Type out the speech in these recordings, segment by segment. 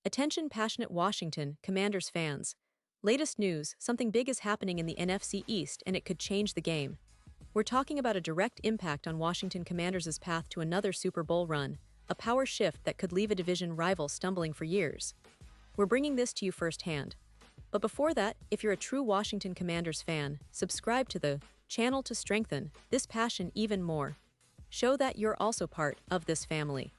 Attention passionate Washington Commanders fans. Latest news, something big is happening in the NFC East and it could change the game. We're talking about a direct impact on Washington Commanders' path to another Super Bowl run, a power shift that could leave a division rival stumbling for years. We're bringing this to you firsthand. But before that, if you're a true Washington Commanders fan, subscribe to the channel to strengthen this passion even more. Show that you're also part of this family.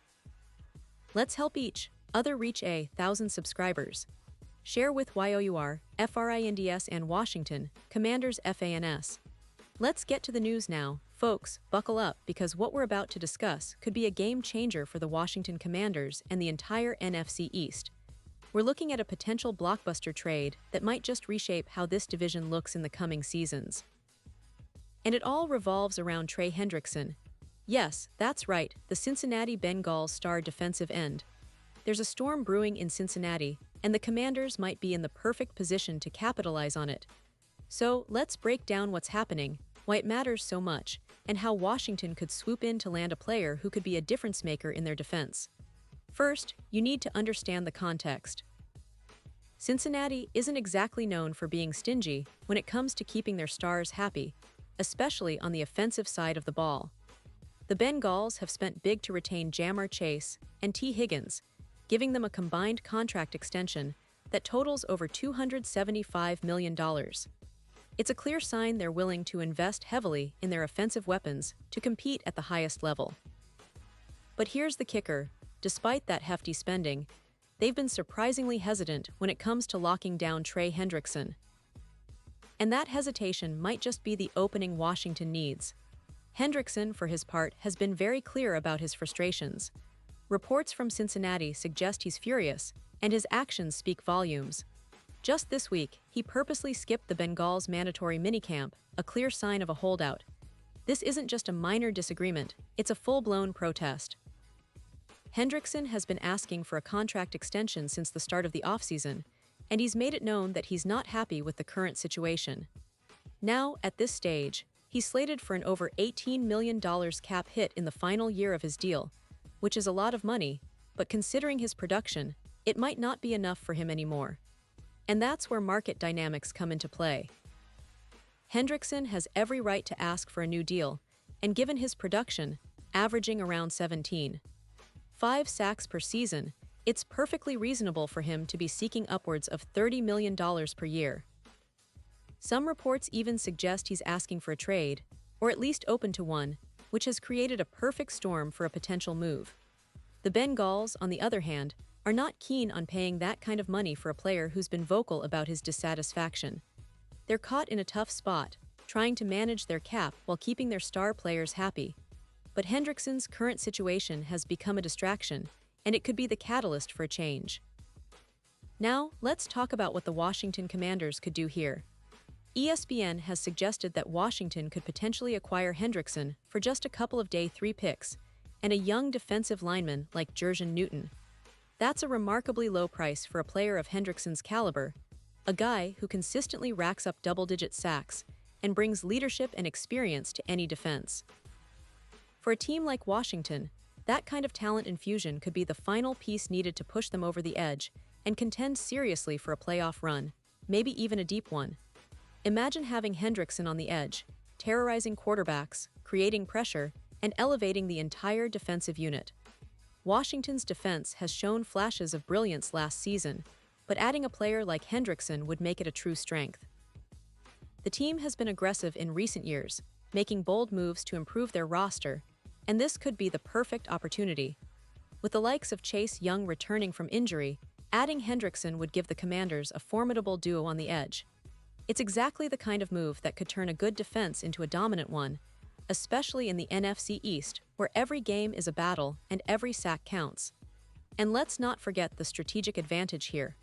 Let's help each other reach 1,000 subscribers. Share with YOUR, FRINDS and Washington Commanders FANS. Let's get to the news now. Folks, buckle up because what we're about to discuss could be a game changer for the Washington Commanders and the entire NFC East. We're looking at a potential blockbuster trade that might just reshape how this division looks in the coming seasons. And it all revolves around Trey Hendrickson. Yes, that's right, the Cincinnati Bengals star defensive end. There's a storm brewing in Cincinnati, and the Commanders might be in the perfect position to capitalize on it. So, let's break down what's happening, why it matters so much, and how Washington could swoop in to land a player who could be a difference maker in their defense. First, you need to understand the context. Cincinnati isn't exactly known for being stingy when it comes to keeping their stars happy, especially on the offensive side of the ball. The Bengals have spent big to retain Ja'Marr Chase and T. Higgins, giving them a combined contract extension that totals over $275 million. It's a clear sign they're willing to invest heavily in their offensive weapons to compete at the highest level. But here's the kicker. Despite that hefty spending, they've been surprisingly hesitant when it comes to locking down Trey Hendrickson. And that hesitation might just be the opening Washington needs. Hendrickson, for his part, has been very clear about his frustrations. Reports from Cincinnati suggest he's furious, and his actions speak volumes. Just this week, he purposely skipped the Bengals' mandatory minicamp, a clear sign of a holdout. This isn't just a minor disagreement, it's a full-blown protest. Hendrickson has been asking for a contract extension since the start of the offseason, and he's made it known that he's not happy with the current situation. Now, at this stage, he's slated for an over $18 million cap hit in the final year of his deal, which is a lot of money, but considering his production, it might not be enough for him anymore. And that's where market dynamics come into play. Hendrickson has every right to ask for a new deal, and given his production, averaging around 17.5 sacks per season, it's perfectly reasonable for him to be seeking upwards of $30 million per year. Some reports even suggest he's asking for a trade, or at least open to one, which has created a perfect storm for a potential move. The Bengals, on the other hand, are not keen on paying that kind of money for a player who's been vocal about his dissatisfaction. They're caught in a tough spot, trying to manage their cap while keeping their star players happy. But Hendrickson's current situation has become a distraction, and it could be the catalyst for a change. Now, let's talk about what the Washington Commanders could do here. ESPN has suggested that Washington could potentially acquire Hendrickson for just a couple of day 3 picks, and a young defensive lineman like Jerjan Newton. That's a remarkably low price for a player of Hendrickson's caliber, a guy who consistently racks up double-digit sacks and brings leadership and experience to any defense. For a team like Washington, that kind of talent infusion could be the final piece needed to push them over the edge and contend seriously for a playoff run, maybe even a deep one. Imagine having Hendrickson on the edge, terrorizing quarterbacks, creating pressure, and elevating the entire defensive unit. Washington's defense has shown flashes of brilliance last season, but adding a player like Hendrickson would make it a true strength. The team has been aggressive in recent years, making bold moves to improve their roster, and this could be the perfect opportunity. With the likes of Chase Young returning from injury, adding Hendrickson would give the Commanders a formidable duo on the edge. It's exactly the kind of move that could turn a good defense into a dominant one, especially in the NFC East, where every game is a battle and every sack counts. And let's not forget the strategic advantage here.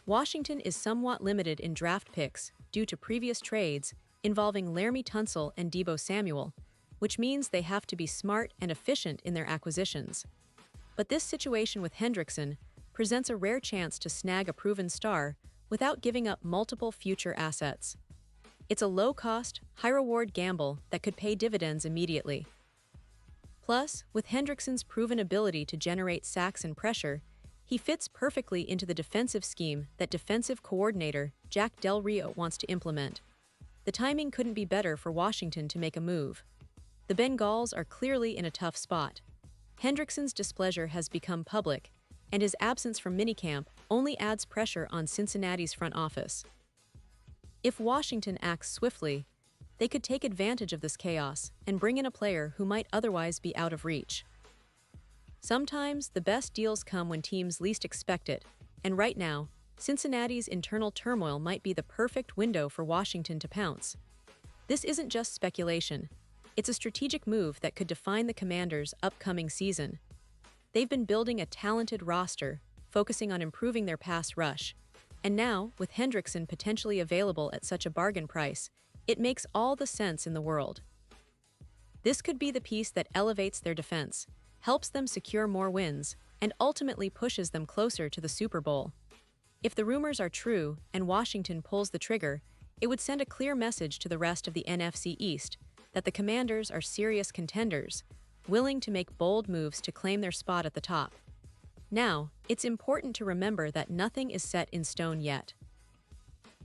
Washington is somewhat limited in draft picks due to previous trades involving Laremy Tunsil and Deebo Samuel, which means they have to be smart and efficient in their acquisitions. But this situation with Hendrickson presents a rare chance to snag a proven star without giving up multiple future assets. It's a low-cost, high-reward gamble that could pay dividends immediately. Plus, with Hendrickson's proven ability to generate sacks and pressure, He fits perfectly into the defensive scheme that defensive coordinator Jack Del Rio wants to implement. The timing couldn't be better for Washington to make a move. The Bengals are clearly in a tough spot. Hendrickson's displeasure has become public, and his absence from minicamp only adds pressure on Cincinnati's front office. If Washington acts swiftly, they could take advantage of this chaos and bring in a player who might otherwise be out of reach. Sometimes the best deals come when teams least expect it, and right now, Cincinnati's internal turmoil might be the perfect window for Washington to pounce. This isn't just speculation. It's a strategic move that could define the Commanders' upcoming season. They've been building a talented roster, focusing on improving their pass rush. And now, with Hendrickson potentially available at such a bargain price, it makes all the sense in the world. This could be the piece that elevates their defense, helps them secure more wins, and ultimately pushes them closer to the Super Bowl. If the rumors are true and Washington pulls the trigger, it would send a clear message to the rest of the NFC East that the Commanders are serious contenders, willing to make bold moves to claim their spot at the top. Now, it's important to remember that nothing is set in stone yet.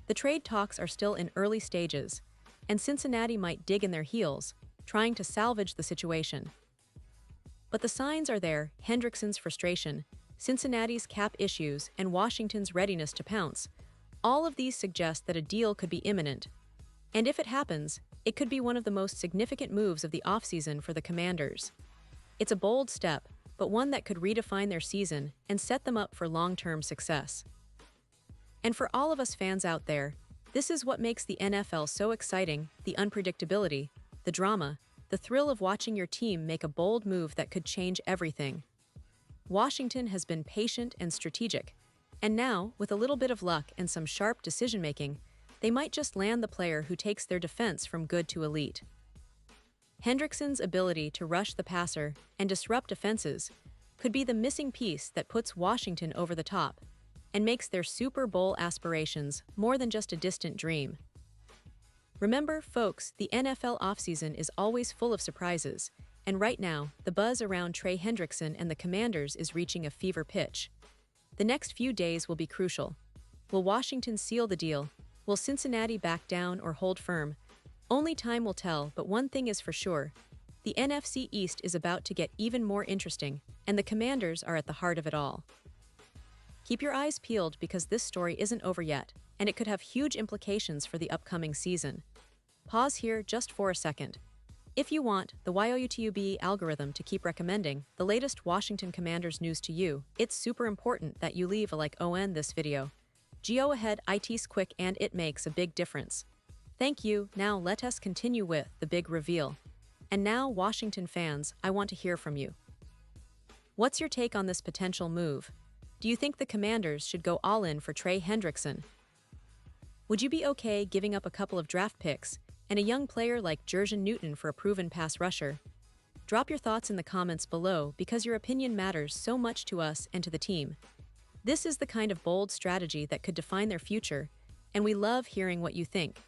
The trade talks are still in early stages, and Cincinnati might dig in their heels, trying to salvage the situation. But the signs are there: Hendrickson's frustration, Cincinnati's cap issues, and Washington's readiness to pounce. All of these suggest that a deal could be imminent. And if it happens, it could be one of the most significant moves of the offseason for the Commanders. It's a bold step, but one that could redefine their season and set them up for long-term success. And for all of us fans out there, this is what makes the NFL so exciting: the unpredictability, the drama, the thrill of watching your team make a bold move that could change everything. Washington has been patient and strategic, and now, with a little bit of luck and some sharp decision-making, they might just land the player who takes their defense from good to elite. Hendrickson's ability to rush the passer and disrupt defenses could be the missing piece that puts Washington over the top and makes their Super Bowl aspirations more than just a distant dream. Remember, folks, the NFL offseason is always full of surprises, and right now, the buzz around Trey Hendrickson and the Commanders is reaching a fever pitch. The next few days will be crucial. Will Washington seal the deal? Will Cincinnati back down or hold firm? Only time will tell, but one thing is for sure: the NFC East is about to get even more interesting, and the Commanders are at the heart of it all. Keep your eyes peeled, because this story isn't over yet, and it could have huge implications for the upcoming season. Pause here just for a second. If you want the YouTube algorithm to keep recommending the latest Washington Commanders news to you, it's super important that you leave a like on this video. Go ahead, it's quick and it makes a big difference. Thank you. Now let us continue with the big reveal. And now, Washington fans, I want to hear from you. What's your take on this potential move? Do you think the Commanders should go all in for Trey Hendrickson? Would you be okay giving up a couple of draft picks and a young player like Jerjan Newton for a proven pass rusher? Drop your thoughts in the comments below, because your opinion matters so much to us and to the team. This is the kind of bold strategy that could define their future, and we love hearing what you think.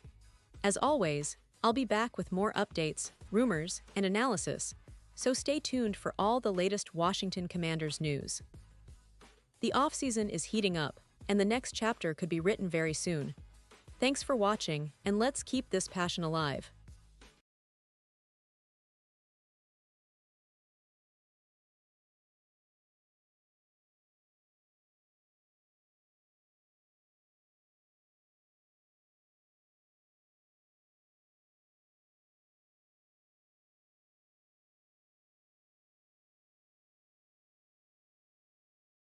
As always, I'll be back with more updates, rumors, and analysis, so stay tuned for all the latest Washington Commanders news. The offseason is heating up, and the next chapter could be written very soon. Thanks for watching, and let's keep this passion alive.